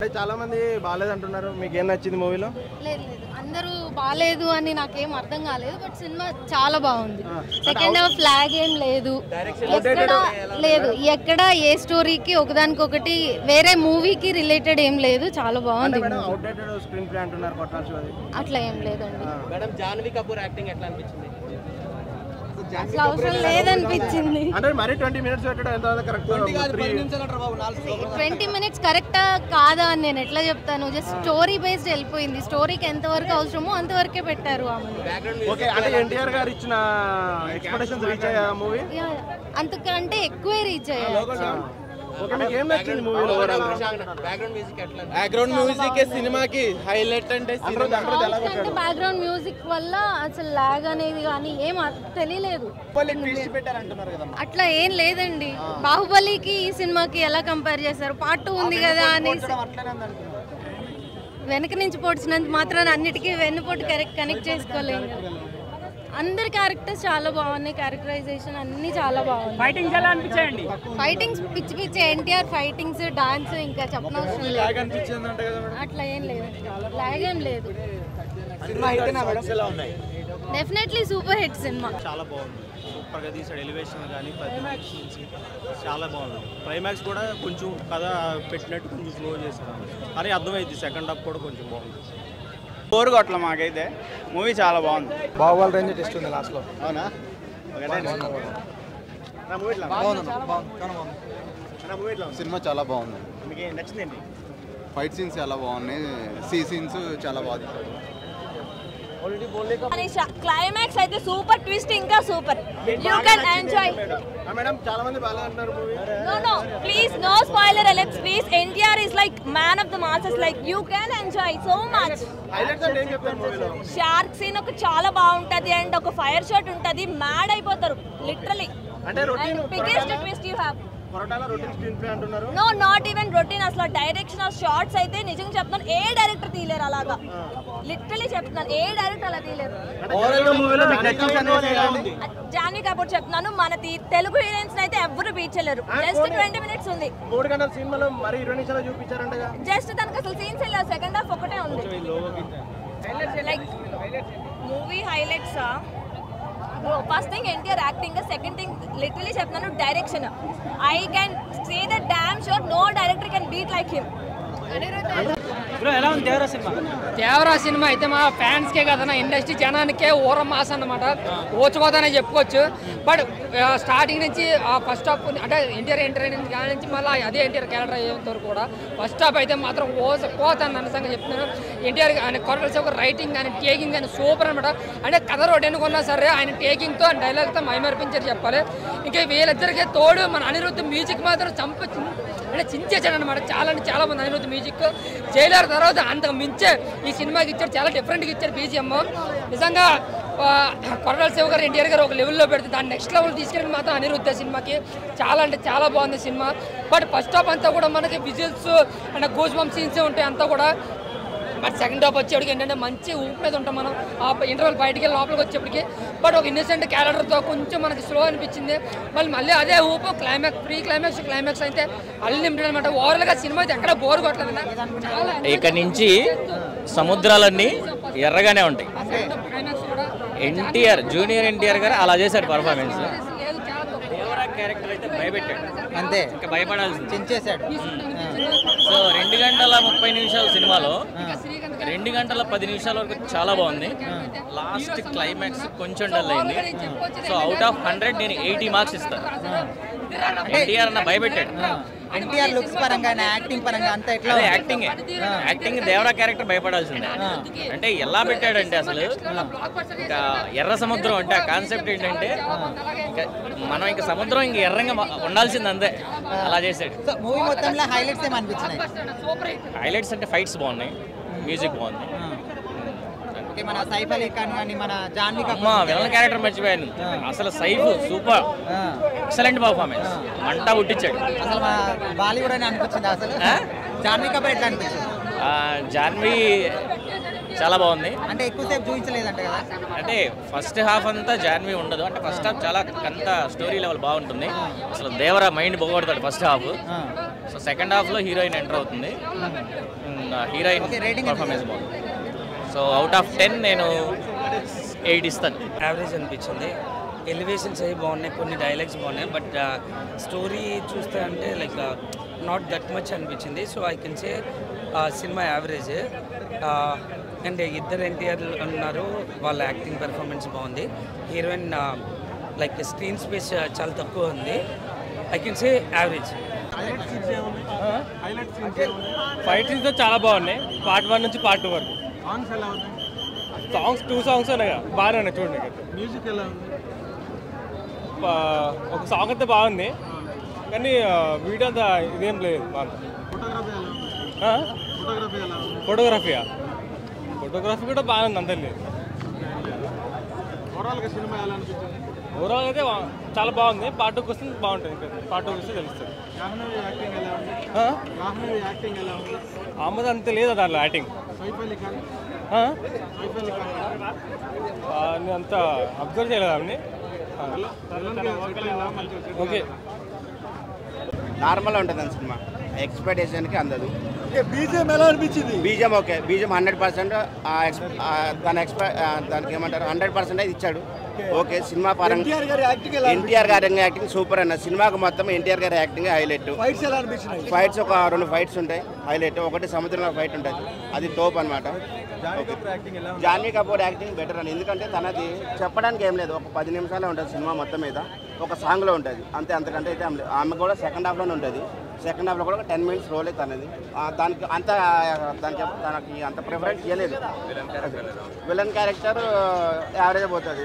అంటే చాలా మంది బాలేదు అంటున్నారు, మీకు ఏం నచ్చింది మూవీలో? లేదు లేదు అందరూ బాలేదు అని నాకేం అర్థం కాలేదు, బట్ సినిమా చాలా బాగుంది. సెకండ్ హాఫ్ ఫ్లాగ్ ఏం లేదు, ఎక్కడ ఏ స్టోరీకి ఒకదానికొకటి వేరే మూవీకి రిలేటెడ్ ఏం లేదు, చాలా బాగుంది. అట్లా ఏం లేదండి. జాన్వీ కపూర్ యాక్టింగ్ ఎట్లా అనిపించింది? అసలు అవసరం లేదనిపించింది. 20 minutes కరెక్టా కాదా అని నేను ఎట్లా చెప్తాను? జస్ట్ స్టోరీ బేస్డ్ వెళ్ళిపోయింది. స్టోరీకి ఎంతవరకు అవసరమో అంతవరకే పెట్టారు. అంతకంటే ఎక్కువే రీచ్ అయ్యారు. బ్యాక్గ్రౌండ్ మ్యూజిక్ సినిమాకి హైలైట్ అంటే బ్యాక్గ్రౌండ్ మ్యూజిక్ వల్ల అసలు లాగ్ అనేది కానీ ఏం తెలియలేదు. అట్లా ఏం లేదండి. బాహుబలికి ఈ సినిమాకి ఎలా కంపేర్ చేస్తారు? పార్ట్ 2 ఉంది కదా అని వెనక నుంచి పొడిచినంత మాత్రాన అన్నిటికీ వెన్నుపోటు కనెక్ట్ చేసుకోలేము. అందరి క్యారెక్టర్స్ చాలా బాగున్నాయి, క్యారెక్టరైజేషన్ అన్ని చాలా బాగున్నాయి. ఫైటింగ్స్ ఎలా అనిపించాయండి? ఫైటింగ్స్ పిచ్చి పిచ్చి ఎన్టీఆర్ ఫైటింగ్స్, డాన్స్ ఇంకా చెప్పనవసరం లేదు. అట్లా ఏం లేదు, లాగ్ ఏం లేదు. Definitely super hit cinema. చాలా బాగుంది, సూపర్గా తీసాడు. ఎలివేషన్ కానీ చాలా బాగుంది. క్లైమాక్స్ కూడా కొంచెం కథ పెట్టినట్టు కొంచెం స్లో చేశారు, కానీ అర్థమైంది. సెకండ్ హాఫ్ కూడా కొంచెం బాగుంది. బోర్ కొట్ల మాకైతే మూవీ చాలా బాగుంది. బాహుబలి రేంజ్ టెస్ట్ ఉంది లాస్ట్లో. అవునా? సినిమా చాలా బాగుంది. మీకు నచ్చిందండి? ఫైట్ సీన్స్ చాలా బాగున్నాయి, సీ సీన్స్ చాలా బాగుంది. క్లైమాక్స్ అయితే సూపర్, ట్విస్ట్ ఇంకా super. You can enjoy. Madam చాలా మంది బాగా అంటున్నారు movie. No, please no spoiler alerts please. NTR is like man of the masses, like you can enjoy so much. Highlights అంటే ఏం చెప్తారు మూవీలో? షార్క్ సీన్ ఒక చాలా బాగుంటది అండ్ ఒక ఫైర్ షాట్ ఉంటది, మ్యాడ్ అయిపోతారు లిటరల్లీ. అంటే routine biggest twist you have. Koratala routine screenplay అంటున్నారు. No, not even routine. అసలు డైరెక్షన్ ఆఫ్ షార్ట్స్ అయితే నిజంగా చెప్తున్నాను, ఏ డైరెక్టర్ తీయలేరు అలాగా. లిటరల్లీ చెప్తున్నాను, ఏ డైరెక్టర్ అలా తీయలేరు. జాన్వీ కపూర్ చెప్తున్నాను, మన తెలుగు హీరోయిన్స్ అయితే ఎవ్వరు బీచలేరు. జస్ట్ 20 minutes ఉంది. 3 గంటల సినిమాలో మరి 20 నిమిషాలు చూపించారంటగా. జస్ట్ తనకు అసలు సీన్స్ ఇలా సెకండ్ హాఫ్ ఒకటే ఉంది. Like movie highlights first thing NTR acting, second thing literally చెప్తున్నాను direction. I can say that damn sure no director can beat like him. ఎలా ఉంది దేవరా సినిమా? దేవరా సినిమా అయితే మా ఫ్యాన్స్కే కదా, ఇండస్ట్రీ జనానికే ఊర మాస్ అన్నమాట, ఓచుకోదనే చెప్పుకోవచ్చు. బట్ స్టార్టింగ్ నుంచి ఫస్ట్ హాఫ్ అంటే ఎన్టీఆర్ ఎంటర్ అయిన కాడి నుంచి మళ్ళీ అదే ఎన్టీఆర్ క్యారెక్టర్ అయ్యేంత వరకు కూడా ఫస్ట్ హాఫ్ అయితే మాత్రం పోతాను అనసంగా చెప్తున్నాను. ఎన్టీఆర్ ఆయన కొరటాల శివ రైటింగ్ కానీ టేకింగ్ కానీ సూపర్ అనమాట. అంటే కథ రోడ్ ఎన్నుకున్నా సరే ఆయన టేకింగ్తో డైలాగ్తో మైమర్పించారు చెప్పాలి. ఇంకా వీళ్ళిద్దరికీ తోడు మన అనిరుద్ధ్ మ్యూజిక్ మాత్రం అంటే చించేసాడు అనమాట. చాలా అంటే చాలా మంది అనిరుద్ధ్ మ్యూజిక్ జైలర్ తర్వాత అంతకు మించే ఈ సినిమాకి ఇచ్చాడు, చాలా డిఫరెంట్గా ఇచ్చాడు బీజిఎం. నిజంగా కొరటాల శివ గారు ఎన్టీఆర్ గారు ఒక లెవెల్లో పెడితే దాన్ని నెక్స్ట్ లెవెల్ తీసుకెళ్ళి మాత్రం అనిరుద్ధ సినిమాకి చాలా అంటే చాలా బాగుంది సినిమా. బట్ ఫస్ట్ హాఫ్ అంతా కూడా మనకి whistles and goose bump scenes ఉంటాయి అంతా కూడా. బట్ సెకండ్ హాఫ్ వచ్చేప్పటికి ఏంటంటే మంచి ఊపు మీద ఉంటాం మనం ఆ ఇంటర్వెల్ బయటికి వెళ్ళి లోపలికి వచ్చేప్పటికి. బట్ ఒక ఇన్నోసెంట్ క్యారెక్టర్తో కొంచెం మనకి స్లో అనిపించింది. మళ్ళీ అదే ఊపు క్లైమాక్స్, ప్రీ క్లైమాక్స్ అయితే అన్లిమిటెడ్ అనమాట. ఓవరాల్గా సినిమా అయితే ఎక్కడ బోర్ కొట్టలేదు. ఇక్కడ నుంచి సముద్రాలన్నీ ఎర్రగానే ఉంటాయి. ఎన్టీఆర్ జూనియర్ ఎన్టీఆర్ గారు అలా చేశాడు పర్ఫార్మెన్స్. క్యారెక్టర్ అయితే భయపెట్టాడు అంతే, ఇంకా భయపడాల్సింది చించేశాడు. సో 2 గంటల 30 నిమిషాల సినిమాలో 2 గంటల 10 నిమిషాల వరకు చాలా బాగుంది. లాస్ట్ క్లైమాక్స్ కొంచెం డల్ అయింది. సో అవుట్ ఆఫ్ 100 నేను 80 మార్క్స్ ఇస్తాను. ఎన్టీఆర్ అన్న భయపెట్టాడు. ఎన్టీఆర్ లుక్స్ పరంగా యాక్టింగ్ పరంగా అంతా ఎట్లా? యాక్టింగ్ దేవరా క్యారెక్టర్ భయపడాల్సిందే. అంటే ఎలా పెట్టాడంటే అసలు ఇంకా ఎర్ర సముద్రం అంటే ఆ కాన్సెప్ట్ ఏంటంటే మనం ఇంకా సముద్రం ఇంక ఎర్రంగా ఉండాల్సింది అంతే, అలా చేశాడు. మూవీ మొత్తంలో హైలైట్స్ ఏమనిపించినాయి? హైలైట్స్ అంటే ఫైట్స్ బాగున్నాయి, మ్యూజిక్ బాగుంది. మన సైఫ్ అలీ ఖాన్ కానీ మన జాన్వీ కపూర్ విలన్ క్యారెక్టర్ మర్చిపోయాను. అసలు సైఫ్ సూపర్, ఎక్సలెంట్ పర్ఫార్మెన్స్, మంట పుట్టించాడు. అసలు బాలీవుడ్ అని అనిపించింది. అసలు జాన్వీ కపూర్ ఎట్లా అనిపించింది? జాన్వీ చాలా బాగుంది. అంటే ఎక్కువసేపు చూపించలేదంటే కదా. అంటే ఫస్ట్ హాఫ్ అంతా జాన్వీ ఉండదు, అంటే ఫస్ట్ హాఫ్ చాలా అంత స్టోరీ లెవెల్ బాగుంటుంది. అసలు దేవరా మైండ్ పోగొడతాడు ఫస్ట్ హాఫ్. సో సెకండ్ హాఫ్లో హీరోయిన్ ఎంటర్ అవుతుంది. హీరోయిన్ పర్ఫార్మెన్స్ బాగుంది. సో అవుట్ ఆఫ్ 10 నేను 8 ఇస్తాను. యావరేజ్ అనిపించింది. ఎలివేషన్స్ అవి బాగున్నాయి, కొన్ని డైలాగ్స్ బాగున్నాయి, బట్ స్టోరీ చూస్తే అంటే లైక్ నాట్ దట్ మచ్ అనిపించింది. So I can say cinema average. And ఇద్దరు ఎన్టీఆర్ ఉన్నారు, వాళ్ళ యాక్టింగ్ పెర్ఫార్మెన్స్ బాగుంది. హీరోయిన్ లైక్ స్క్రీన్ స్పేస్ చాలా తక్కువ ఉంది. I can say average. Fight scenes చాలా బాగున్నాయి, పార్ట్ 1 నుంచి పార్ట్ 2 వరకు. సాంగ్స్ 2 సాంగ్స్ ఉన్నాయి, బాగానే ఉన్నాయి చూడండి. మ్యూజిక్ ఎలా ఉంది? ఒక సాంగ్ అయితే బాగుంది, కానీ వీడియో అంతా ఇదేం లేదు. ఫోటోగ్రఫీయా? ఫోటోగ్రఫీ కూడా బాగానే ఉంది, అంతే లేదు. ఓవరాల్ అయితే చాలా బాగుంది. పార్ట్ 2 వస్తుంది బాగుంటుంది, పార్ట్ 2 వస్తే తెలుస్తుంది. ఆమెది అంతే లేదా దాంట్లో యాక్టింగ్? అంత అబ్జర్వ్ చేయలేదు ఆమెని. ఓకే, నార్మల్గా ఉంటుంది అండి సినిమా, ఎక్స్పెక్టేషన్కి అందదు. బీజిఎం ఎలా అనిపించింది? బీజిఎం ఓకే, బీజిఎం 100% దానికి ఏమంటారు 100% అయితే ఇచ్చాడు. ఓకే, సినిమా పరంగా ఎన్టీఆర్ గారి యాక్టింగ్ సూపర్ అన్న. సినిమాకు మొత్తం ఎన్టీఆర్ గారి యాక్టింగ్ హైలైట్. ఫైట్స్ ఒక 2 ఫైట్స్ ఉంటాయి హైలైట్. ఒకటి సముద్రంలో ఫైట్ ఉంటుంది, అది తోపు అనమాట. జాన్వీ కపూర్ యాక్టింగ్ బెటర్ అని, ఎందుకంటే తనది చెప్పడానికి ఏం లేదు, ఒక 10 నిమిషాలే ఉంటుంది సినిమా మొత్తం మీద, ఒక సాంగ్లో ఉంటుంది అంతే, అంతకంటే అయితే ఆమె కూడా సెకండ్ హాఫ్లోనే ఉంటుంది. సెకండ్ హాఫ్లో కూడా 10 మినిట్స్ రోల్ అయితే తనది. తనకి అంత ప్రిఫరెన్స్ ఇవ్వలేదు. విలన్ క్యారెక్టర్ యావరేజ్ పోతుంది.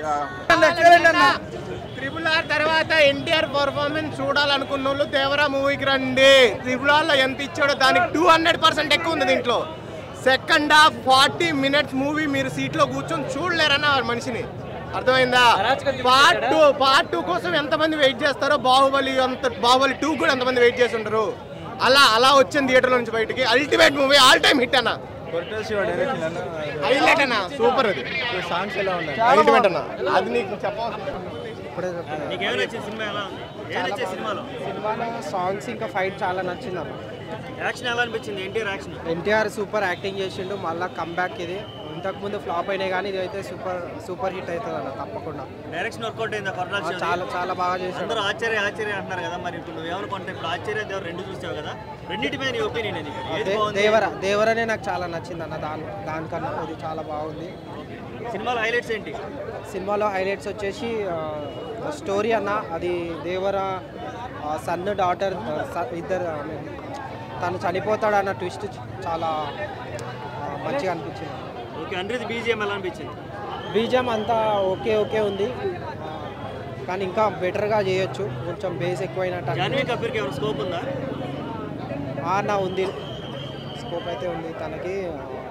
RRR తర్వాత ఎన్టీఆర్ పర్ఫార్మెన్స్ చూడాలనుకున్న వాళ్ళు దేవరా మూవీకి రండి. RRRలో ఎంత ఇచ్చాడో దానికి 200% ఎక్కువ ఉంది దీంట్లో. సెకండ్ హాఫ్ 40 మినిట్స్ మూవీ మీరు సీట్లో కూర్చొని చూడలేరన్న మనిషిని, అర్థమైందా? పార్ట్ 2 కోసం ఎంతమంది వెయిట్ చేస్తారో, బాహుబలి 2 కూడా ఎంతమంది వెయిట్ చేసి ఉంటారు. అలా వచ్చింది థియేటర్ నుంచి బయటికి. Ultimate movie, all time hit అన్న. హైలైట్ అన్న, సూపర్. అది సాంగ్స్ ఎలా ఉన్నాయి, అల్టిమేట్ అన్న. అది నీకు సినిమాలో సాంగ్స్ ఇంకా ఫైట్ చాలా నచ్చింది అన్న. యాక్షన్ ఎలా అనిపించింది? ఎన్టీఆర్ సూపర్ యాక్టింగ్ చేసిండు, మళ్ళీ కంబ్యాక్. ఇది ఇంతకుముందు ఫ్లాప్ అయినాయి కానీ ఇది అయితే సూపర్ హిట్ అవుతుంది అన్న తప్పకుండా. డైరెక్షన్ వర్కౌట్ అయిందా? చాలా బాగా చేశారు. అందరూ ఆశ్చర్య అంటున్నారు కదా, మరి ఇప్పుడు ఏమనుకుంటే ఇప్పుడు ఆశ్చర్య దేవర 2 చూసావు కదా, రెండింటిపై నీ ఒపీనియన్? దేవరనే నాకు చాలా నచ్చింది అన్న. దానికన్నా ఇది చాలా బాగుంది. సినిమాలో హైలైట్స్ ఏంటి? సినిమాలో హైలైట్స్ వచ్చేసి స్టోరీ అన్న, అది దేవర సన్ డాటర్ ఇద్దరు, తను చనిపోతాడన్న ట్విస్ట్ చాలా మంచిగా అనిపించింది. ఓకే, అండ్రిది బీజిఎం ఎలా అనిపించింది? బీజిఎం అంతా ఓకే ఉంది, కానీ ఇంకా బెటర్గా చేయొచ్చు, కొంచెం బేస్ ఎక్కువైనట్టు. జాన్వీ కపూర్కి ఏమైనా స్కోప్ ఉందా? నా ఉంది, స్కోప్ అయితే ఉంది. తనకి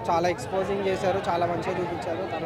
చాలా ఎక్స్పోజింగ్ చేశారు, చాలా మంచిగా చూపించారు. తన